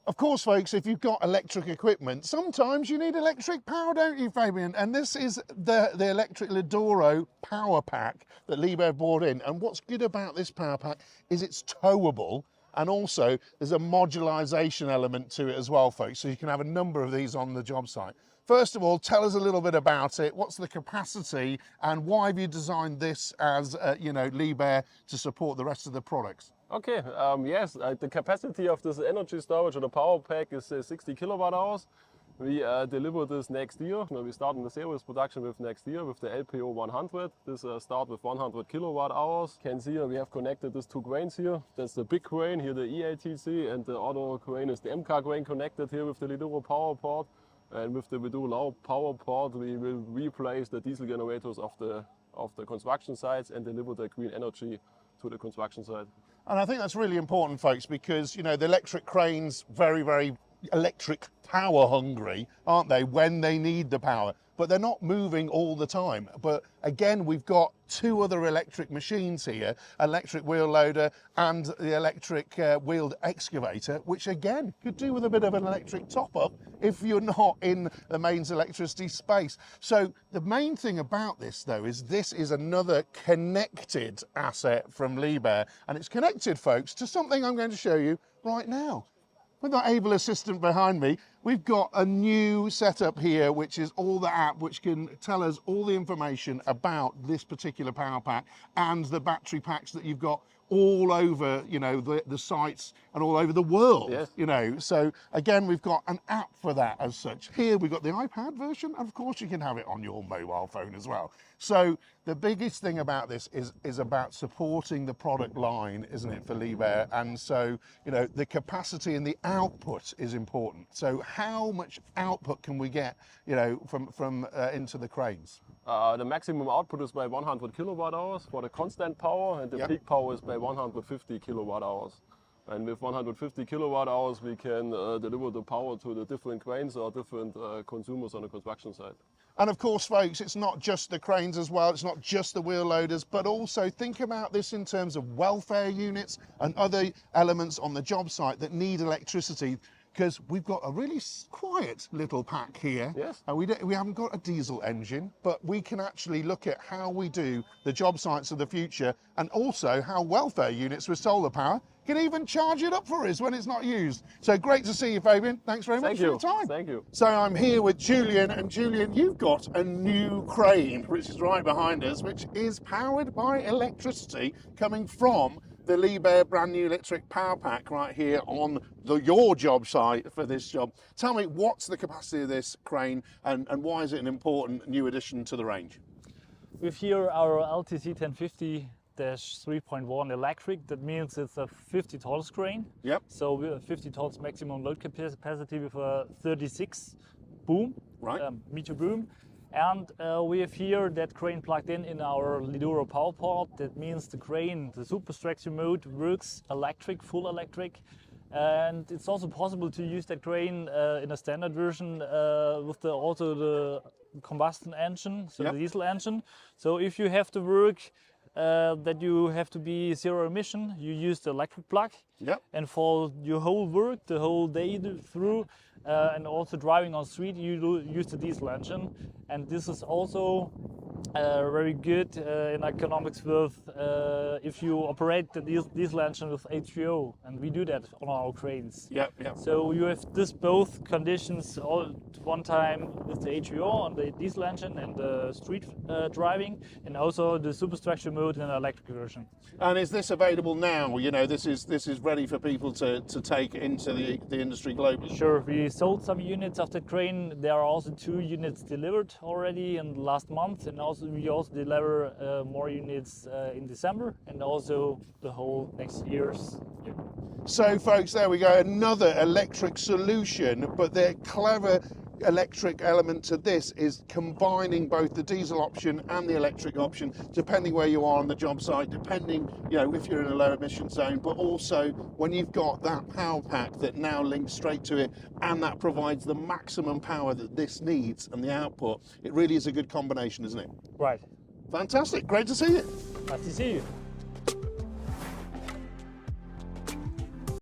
Of course, folks, if you've got electric equipment, sometimes you need electric power, don't you, Fabian? And this is the electric Liduro Power Pack that Liebherr brought in. And what's good about this power pack is it's towable, and also there's a modularization element to it as well, folks, so you can have a number of these on the job site. First of all, tell us a little bit about it. What's the capacity, and why have you designed this as, Liebherr to support the rest of the products? Okay, yes, the capacity of this energy storage or the power pack is 60 kilowatt hours. We deliver this next year. We start in the series production with next year with the LPO 100. This start with 100 kilowatt hours. You can see we have connected these two cranes here. That's the big crane here, the EATC, and the other crane is the MK crane connected here with the Liduro Power Port. And with the Liduro Power Port, we will replace the diesel generators of the construction sites and deliver the green energy to the construction site. And I think that's really important, folks, because, the electric cranes, very, very electric power hungry, aren't they, when they need the power? But they're not moving all the time. But again, we've got two other electric machines here, electric wheel loader and the electric wheeled excavator, which again could do with a bit of an electric top up if you're not in the mains electricity space. So the main thing about this, though, is this is another connected asset from Liebherr, and it's connected, folks, to something I'm going to show you right now. With our able assistant behind me, we've got a new setup here, which is all the app, which can tell us all the information about this particular power pack and the battery packs that you've got all over, the sites and all over the world. Yes. So again, we've got an app for that as such. Here we've got the iPad version, and of course you can have it on your mobile phone as well. So the biggest thing about this is about supporting the product line, isn't it, for Liebherr? And so, the capacity and the output is important. So how much output can we get, from into the cranes? The maximum output is by 100 kilowatt hours for the constant power, and the peak power is by 150 kilowatt hours. And with 150 kilowatt hours, we can deliver the power to the different cranes or different consumers on the construction site. And of course, folks, it's not just the cranes as well, it's not just the wheel loaders, but also think about this in terms of welfare units and other elements on the job site that need electricity, because we've got a really quiet little pack here. Yes. We haven't got a diesel engine, but we can actually look at how we do the job sites of the future, and also how welfare units with solar power can even charge it up for us when it's not used. So great to see you, Fabian. Thanks very much for your time. Thank you. So I'm here with Julian, and Julian, you've got a new crane, which is right behind us, which is powered by electricity coming from the Liebherr brand new electric power pack right here on your job site for this job. Tell me, what's the capacity of this crane, and why is it an important new addition to the range? With here our LTC 1050-3.1 electric, that means it's a 50 tons crane. Yep. So we have 50 tons maximum load capacity with a 36 boom, Right. meter boom. And we have here that crane plugged in our Liduro Power Port. That means the crane, the superstructure mode, works electric, full electric. And it's also possible to use that crane in a standard version with also the combustion engine, so the diesel engine. So if you have to work that you have to be zero emission, you use the electric plug. Yep. And for your whole work, the whole day through, and also driving on street, you use the diesel engine. And this is also very good in economics with if you operate the diesel engine with HVO, and we do that on our cranes. Yep, yep. So you have this both conditions all at one time with the HVO on the diesel engine and the street driving, and also the superstructure mode in an electric version. And is this available now? This is ready for people to take into the industry globally. Sure, we sold some units of the crane. There are also 2 units delivered already in the last month, and also we also deliver more units in December, and also the whole next years. So folks, there we go, another electric solution, but the clever electric element to this is combining both the diesel option and the electric option, depending where you are on the job site, depending, if you're in a low emission zone, but also when you've got that power pack that now links straight to it, and that provides the maximum power that this needs and the output. It really is a good combination, isn't it? Right. Fantastic, great to see you. Nice to see you.